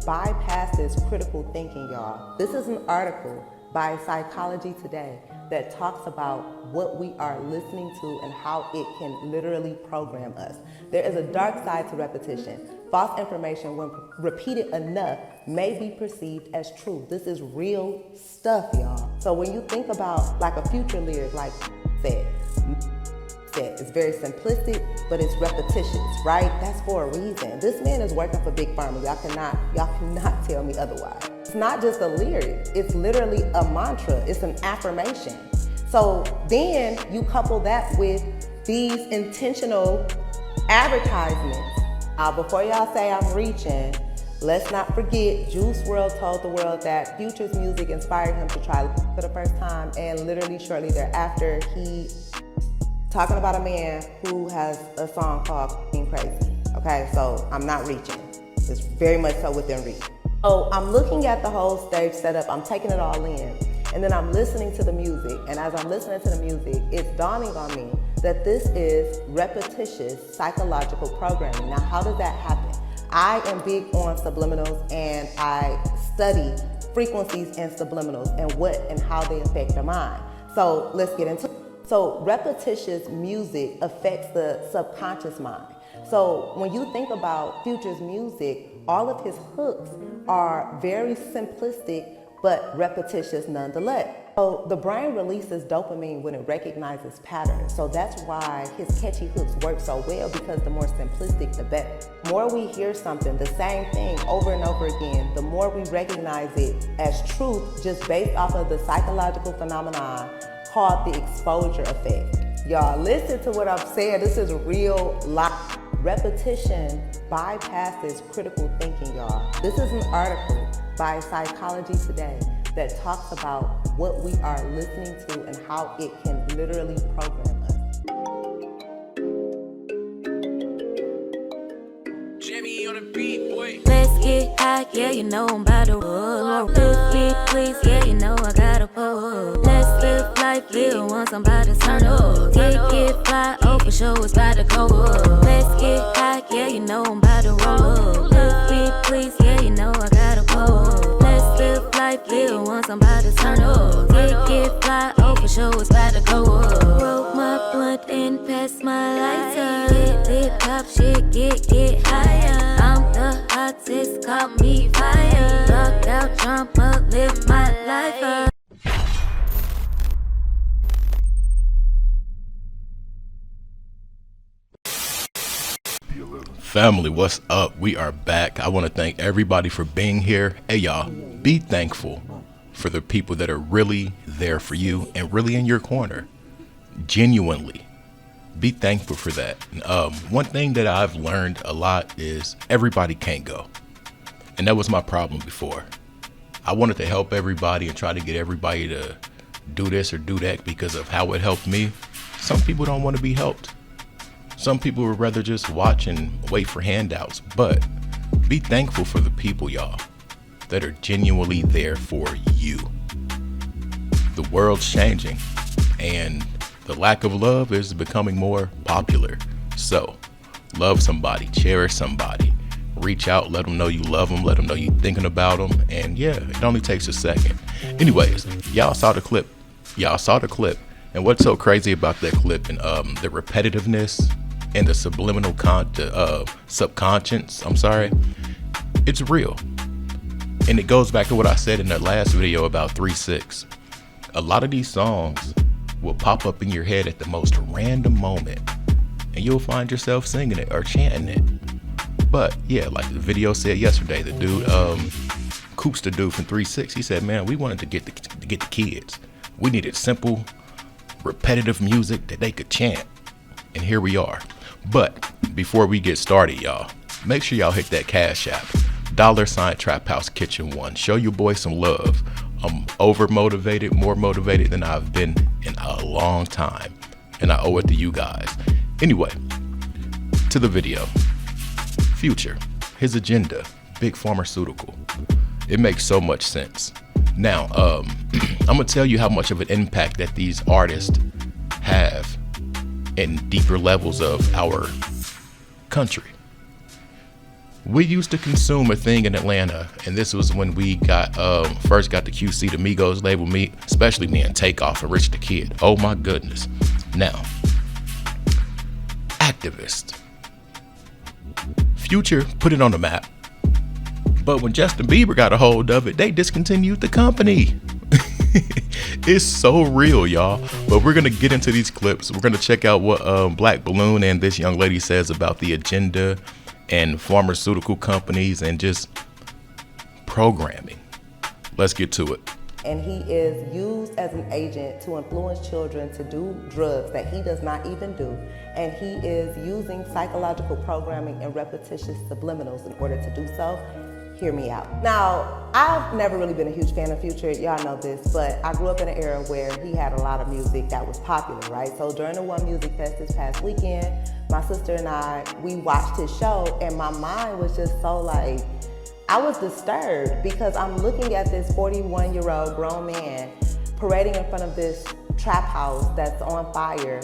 bypasses critical thinking, y'all. This is an article by Psychology Today that talks about what we are listening to and how it can literally program us. There is a dark side to repetition. False information, when repeated enough, may be perceived as true. This is real stuff, y'all. So when you think about like a Future lyric, like said, it's very simplistic, but it's repetitious, right? That's for a reason. This man is working for Big Pharma. Y'all cannot tell me otherwise. It's not just a lyric. It's literally a mantra. It's an affirmation. So then you couple that with these intentional advertisements. Before y'all say I'm reaching, let's not forget Juice WRLD told the world that Future's music inspired him to try for the first time, and literally shortly thereafter, he talking about a man who has a song called Being Crazy. Okay, so I'm not reaching. It's very much so within reach. So I'm looking at the whole stage setup, I'm taking it all in, and then I'm listening to the music, and as I'm listening to the music, it's dawning on me that this is repetitious psychological programming. Now, how does that happen? I am big on subliminals, and I study frequencies and subliminals and what and how they affect the mind. So let's get into it. So repetitious music affects the subconscious mind. So when you think about Future's music, all of his hooks are very simplistic, but repetitious nonetheless. So the brain releases dopamine when it recognizes patterns. So that's why his catchy hooks work so well, because the more simplistic, the better. The more we hear something, the same thing over and over again, the more we recognize it as truth just based off of the psychological phenomenon called the exposure effect. Y'all, listen to what I'm saying. This is real life. Repetition bypasses critical thinking, y'all. This is an article by Psychology Today that talks about what we are listening to and how it can literally program us. Jimmy on the beat, boy. Let's get high, yeah, you know I'm about to roll. Let's get please, yeah, you know I gotta pull. Let's live life, live once I'm about to turn up. Get fly, oh for sure it's about to go up. Let's get high, yeah, you know I'm about to roll. Let's get please, yeah, you know I gotta pull. Let's live life, live once I'm about to turn up. Get fly, oh for sure it's about to go up. Roll my blunt and pass my lighter. Get lit, pop shit, get higher. I'm the hottest, call me fire. Rock out, jump up, live my life up. Family, what's up? We are back. I want to thank everybody for being here. Hey y'all, be thankful for the people that are really there for you and really in your corner. Genuinely. Be thankful for that. One thing that I've learned a lot is everybody can't go. And that was my problem before. I wanted to help everybody and try to get everybody to do this or do that because of how it helped me. Some people don't want to be helped. Some people would rather just watch and wait for handouts. But be thankful for the people, y'all, that are genuinely there for you. The world's changing and the lack of love is becoming more popular. So love somebody, cherish somebody, reach out, let them know you love them, let them know you're thinking about them. And yeah, it only takes a second. Anyways, y'all saw the clip. And what's so crazy about that clip and the repetitiveness and the subliminal subconscious, it's real. And it goes back to what I said in that last video about 3-6. A lot of these songs will pop up in your head at the most random moment and you'll find yourself singing it or chanting it. But yeah, like the video said yesterday, the dude, Coops, the dude from 3-6, he said, man, we wanted to get the kids. We needed simple, repetitive music that they could chant. And here we are. But before we get started, y'all, make sure y'all hit that Cash App. $ Trap House Kitchen 1. Show your boy some love. I'm over motivated, more motivated than I've been in a long time. And I owe it to you guys. Anyway, to the video. Future, his agenda, big pharmaceutical. It makes so much sense. Now, I'm gonna tell you how much of an impact that these artists have in deeper levels of our country. We used to consume a thing in Atlanta, and this was when we got first got the QC, the Migos label, especially me and Takeoff and Rich the Kid. Oh my goodness. Now, activist. Future put it on the map, but when Justin Bieber got a hold of it, they discontinued the company. It's so real, y'all. But we're gonna get into these clips. We're gonna check out what Black Balloon and this young lady says about the agenda and pharmaceutical companies and just programming. Let's get to it. And he is used as an agent to influence children to do drugs that he does not even do. And he is using psychological programming and repetitious subliminals in order to do so. Hear me out. Now, I've never really been a huge fan of Future, y'all know this, but I grew up in an era where he had a lot of music that was popular, right? So during the One Music Fest this past weekend, my sister and I, we watched his show, and my mind was just so like, I was disturbed because I'm looking at this 41-year-old grown man parading in front of this trap house that's on fire,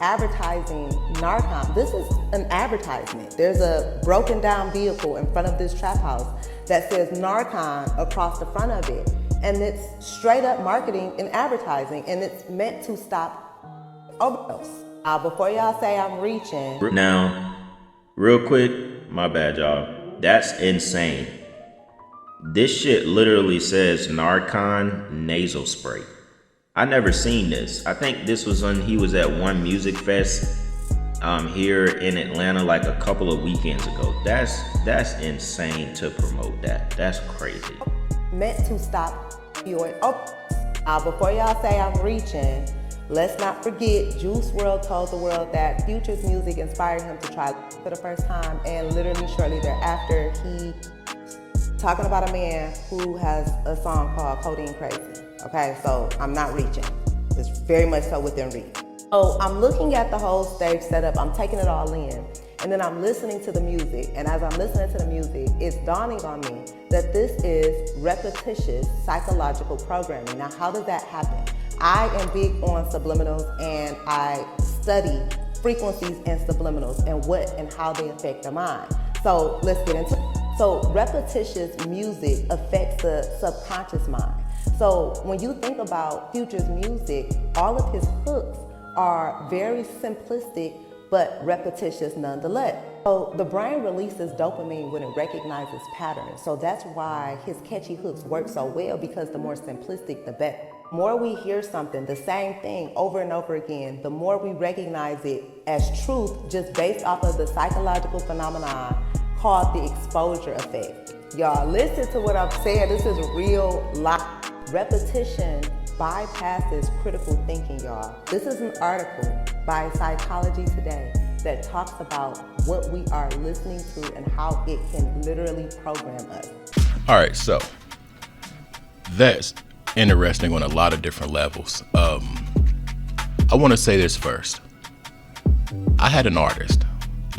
advertising Narcan. This is an advertisement. There's a broken down vehicle in front of this trap house that says Narcan across the front of it. And it's straight up marketing and advertising, and it's meant to stop overdose. Before y'all say I'm reaching. Now, real quick, my bad, y'all. That's insane. This shit literally says Narcan nasal spray. I never seen this. I think this was when he was at One Music Fest here in Atlanta like a couple of weekends ago. That's insane to promote that. That's crazy. Meant to stop opioid overdose. Before y'all say I'm reaching, let's not forget Juice WRLD told the world that Future's music inspired him to try for the first time, and literally shortly thereafter, he talking about a man who has a song called Codeine Crazy. Okay, so I'm not reaching. It's very much so within reach. So I'm looking at the whole stage setup, I'm taking it all in, and then I'm listening to the music. And as I'm listening to the music, it's dawning on me that this is repetitious psychological programming. Now, how does that happen? I am big on subliminals, and I study frequencies and subliminals and what and how they affect the mind. So let's get into it. So repetitious music affects the subconscious mind. So when you think about Future's music, all of his hooks are very simplistic but repetitious nonetheless. So the brain releases dopamine when it recognizes patterns. So that's why his catchy hooks work so well, because the more simplistic, the better. The more we hear something, the same thing over and over again, the more we recognize it as truth just based off of the psychological phenomenon called the exposure effect. Y'all listen to what I'm saying. This is real life. Repetition bypasses critical thinking, y'all. This is an article by Psychology Today that talks about what we are listening to and how it can literally program us. All right, so that's interesting on a lot of different levels. I want to say this first. I had an artist,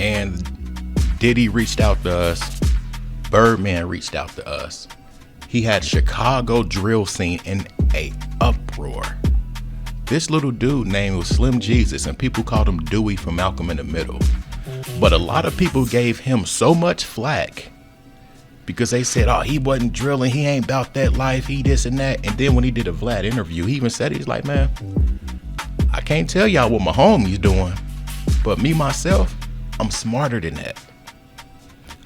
and Diddy reached out to us. Birdman reached out to us. He had Chicago drill scene in a uproar. This little dude named was Slim Jesus, and people called him Dewey from Malcolm in the Middle. But a lot of people gave him so much flack because they said, oh, he wasn't drilling, he ain't about that life, he this and that. And then when he did a Vlad interview, he even said, he's like, man, I can't tell y'all what my homie's doing, but me, myself, I'm smarter than that.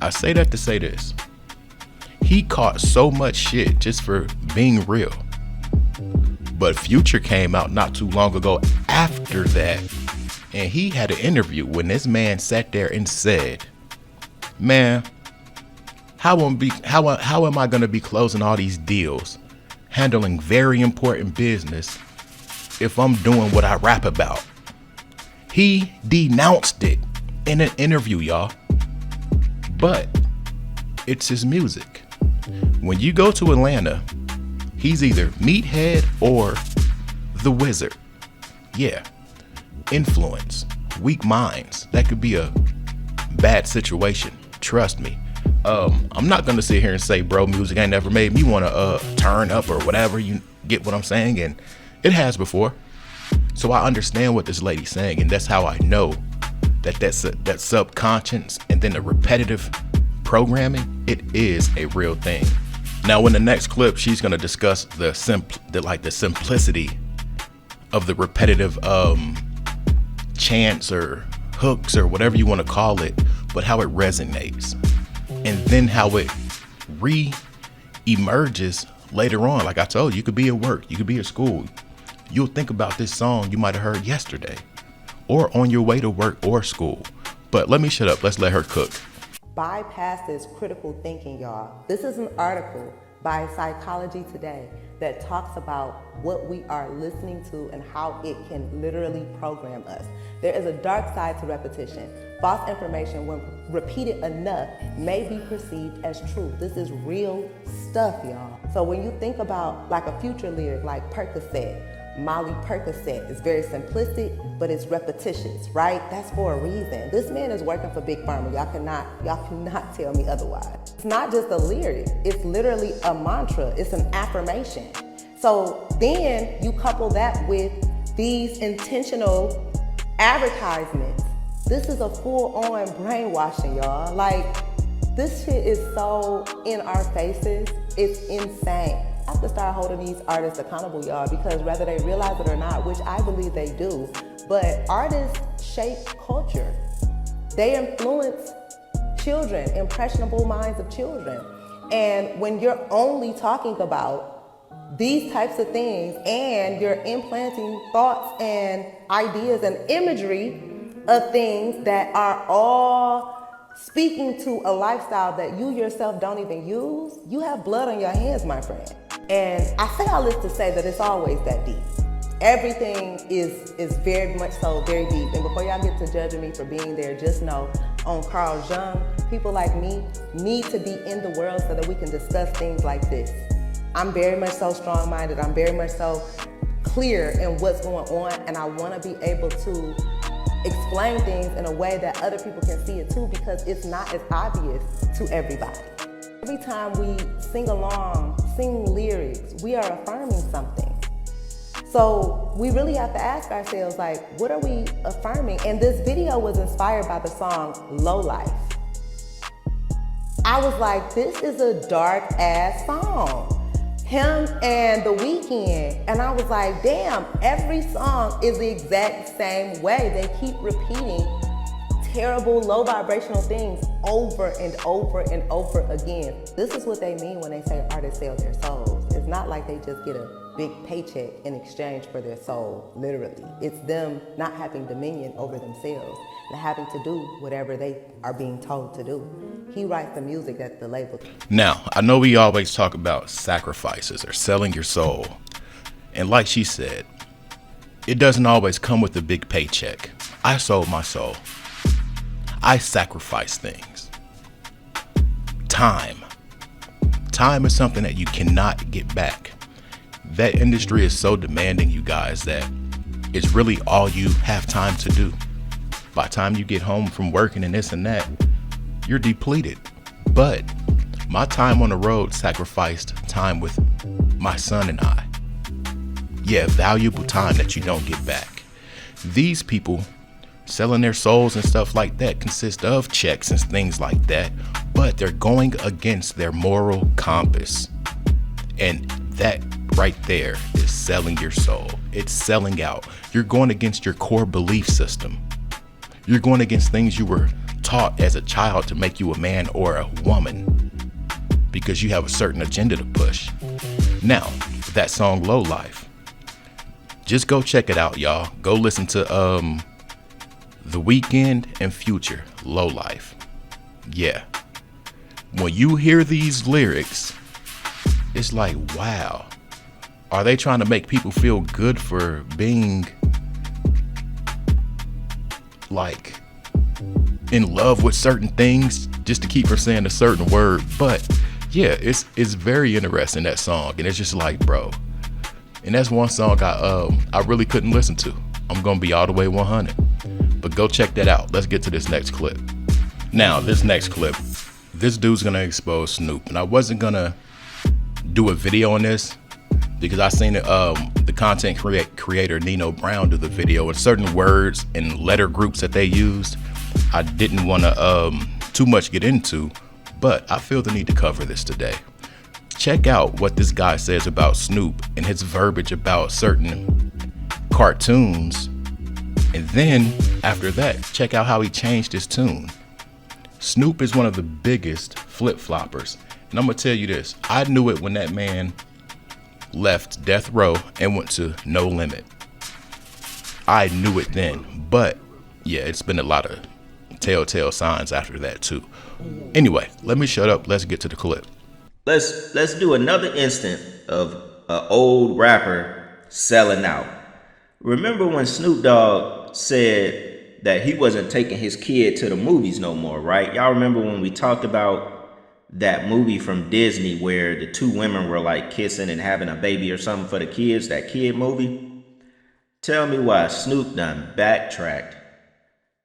I say that to say this. He caught so much shit just for being real. But Future came out not too long ago after that, and he had an interview when this man sat there and said, man, how am I gonna be closing all these deals, handling very important business if I'm doing what I rap about? He denounced it in an interview, y'all. But it's his music. When you go to Atlanta, he's either Meathead or the Wizard. Yeah, influence, weak minds. That could be a bad situation. Trust me. I'm not gonna sit here and say, bro, music ain't never made me wanna turn up or whatever. You get what I'm saying? And it has before. So I understand what this lady's saying, and that's how I know that that subconscious and then the repetitive programming, it is a real thing. Now in the next clip, she's gonna discuss the simplicity of the repetitive chants or hooks or whatever you want to call it, but how it resonates, and then how it re-emerges later on. Like I told you, you could be at work, you could be at school, you'll think about this song you might have heard yesterday or on your way to work or school. But let me shut up, let's let her cook. Bypass this critical thinking, y'all. This is an article by Psychology Today that talks about what we are listening to and how it can literally program us. There is a dark side to repetition. False information, when repeated enough, may be perceived as truth. This is real stuff, y'all. So when you think about like a Future lyric like Percocet, Molly Percocet, is very simplistic, but it's repetitious, right? That's for a reason. This man is working for Big Pharma. Y'all cannot tell me otherwise. It's not just a lyric. It's literally a mantra. It's an affirmation. So then you couple that with these intentional advertisements. This is a full-on brainwashing, y'all. Like, this shit is so in our faces. It's insane. I have to start holding these artists accountable, y'all, because whether they realize it or not, which I believe they do, but artists shape culture. They influence children, impressionable minds of children. And when you're only talking about these types of things and you're implanting thoughts and ideas and imagery of things that are all speaking to a lifestyle that you yourself don't even use, you have blood on your hands, my friend. And I say all this to say that it's always that deep. Everything is very much so very deep. And before y'all get to judging me for being there, just know on Carl Jung, people like me need to be in the world so that we can discuss things like this. I'm very much so strong-minded. I'm very much so clear in what's going on, and I want to be able to explain things in a way that other people can see it too, because it's not as obvious to everybody. Every time we sing along, sing lyrics, we are affirming something. So we really have to ask ourselves, like, what are we affirming? And this video was inspired by the song Low Life. I was like, this is a dark ass song. Him and The Weeknd, and I was like, damn, every song is the exact same way. They keep repeating terrible, low vibrational things over and over and over again. This is what they mean when they say artists sell their souls. It's not like they just get a big paycheck in exchange for their soul, literally. It's them not having dominion over themselves and having to do whatever they are being told to do. He writes the music at the label. Now, I know we always talk about sacrifices or selling your soul. And like she said, it doesn't always come with a big paycheck. I sold my soul. I sacrificed things. Time. Time is something that you cannot get back. That industry is so demanding, you guys, that it's really all you have time to do. By the time you get home from working and this and that, you're depleted. But my time on the road sacrificed time with my son and I. Yeah, valuable time that you don't get back. These people selling their souls and stuff like that consist of checks and things like that, but they're going against their moral compass. And that right there is selling your soul. It's selling out. You're going against your core belief system. You're going against things you were taught as a child to make you a man or a woman because you have a certain agenda to push. Now, that song Low Life, just go check it out, y'all. Go listen to The Weeknd and Future, Low Life. Yeah. When you hear these lyrics, it's like, wow. Are they trying to make people feel good for being like in love with certain things just to keep from saying a certain word? But yeah, it's very interesting, that song, and it's just like, bro. And that's one song I really couldn't listen to. I'm gonna be all the way 100. But go check that out. Let's get to this next clip. Now, this next clip, this dude's gonna expose Snoop, and I wasn't gonna do a video on this because I seen the content creator Nino Brown do the video, and certain words and letter groups that they used I didn't want to too much get into, but I feel the need to cover this today. Check out what this guy says about Snoop and his verbiage about certain cartoons. And then after that, check out how he changed his tune. Snoop is one of the biggest flip-floppers. And I'm gonna tell you this, I knew it when that man left Death Row and went to No Limit. I knew it then, but yeah, it's been a lot of telltale signs after that too. Anyway, let me shut up, let's get to the clip. Let's do another instant of an old rapper selling out. Remember when Snoop Dogg said that he wasn't taking his kid to the movies no more, right? Y'all remember when we talked about that movie from Disney where the two women were like kissing and having a baby or something for the kids, that kid movie? Tell me why Snoop done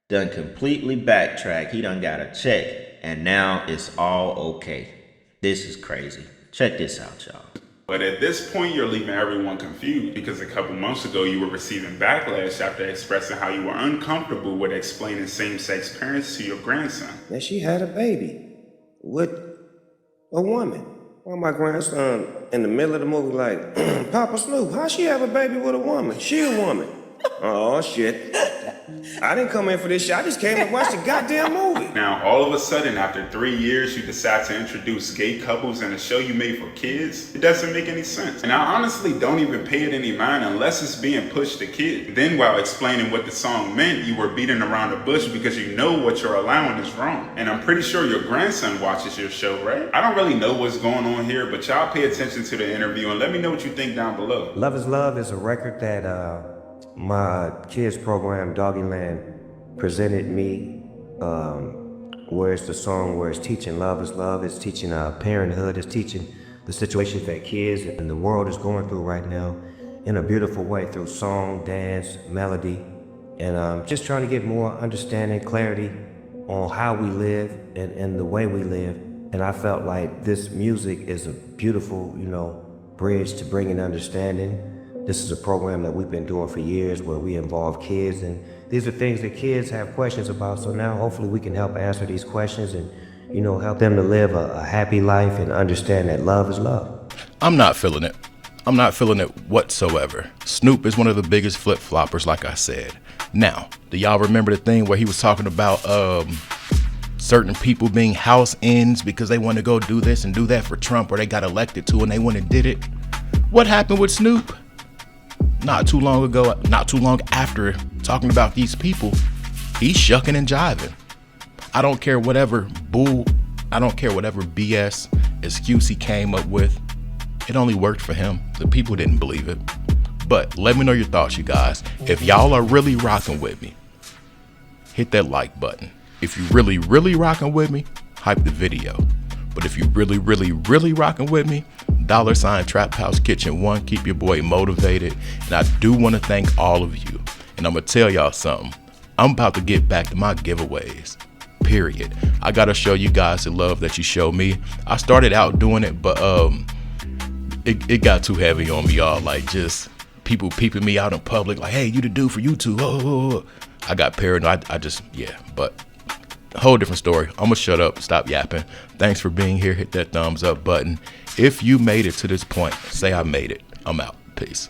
completely backtracked. He done got a check and now it's all okay. This is crazy. Check this out, y'all. But at this point, you're leaving everyone confused because a couple months ago, you were receiving backlash after expressing how you were uncomfortable with explaining same-sex parents to your grandson. That she had a baby with a woman. Well, my grandson in the middle of the movie like, Papa Snoop, how she have a baby with a woman? She a woman. Oh, shit. I didn't come in for this shit. I just came to watch the goddamn movie. Now, all of a sudden, after 3 years, you decide to introduce gay couples in a show you made for kids? It doesn't make any sense. And I honestly don't even pay it any mind unless it's being pushed to kids. Then while explaining what the song meant, you were beating around the bush because you know what you're allowing is wrong. And I'm pretty sure your grandson watches your show, right? I don't really know what's going on here, but y'all pay attention to the interview and let me know what you think down below. Love is Love is a record that my kids program, Doggyland, presented me, where it's the song where it's teaching love is love, it's teaching parenthood, it's teaching the situations that kids and the world is going through right now in a beautiful way through song, dance, melody, and just trying to get more understanding, clarity on how we live and the way we live. And I felt like this music is a beautiful, bridge to bringing understanding. This is a program that we've been doing for years where we involve kids, and these are things that kids have questions about. So now hopefully we can help answer these questions and, help them to live a happy life and understand that love is love. I'm not feeling it. I'm not feeling it whatsoever. Snoop is one of the biggest flip-floppers, like I said. Now, do y'all remember the thing where he was talking about certain people being house ends because they want to go do this and do that for Trump, or they got elected to and they went and did it? What happened with Snoop? Not too long after talking about these people, he's shucking and jiving. I don't care whatever BS excuse he came up with. It only worked for him. The people didn't believe it. But let me know your thoughts, you guys. If y'all are really rocking with me, hit that like button. If you really rocking with me, hype the video. But if you really rocking with me, $ Trap House Kitchen 1, keep your boy motivated. And I do want to thank all of you. And I'm going to tell y'all something. I'm about to get back to my giveaways. Period. I got to show you guys the love that you show me. I started out doing it, but it got too heavy on me, y'all. Like, just people peeping me out in public, like, hey, you the dude for YouTube. Oh. I got paranoid. But whole different story. I'm gonna shut up, stop yapping. Thanks for being here. Hit that thumbs up button. If you made it to this point, say I made it. I'm out. Peace.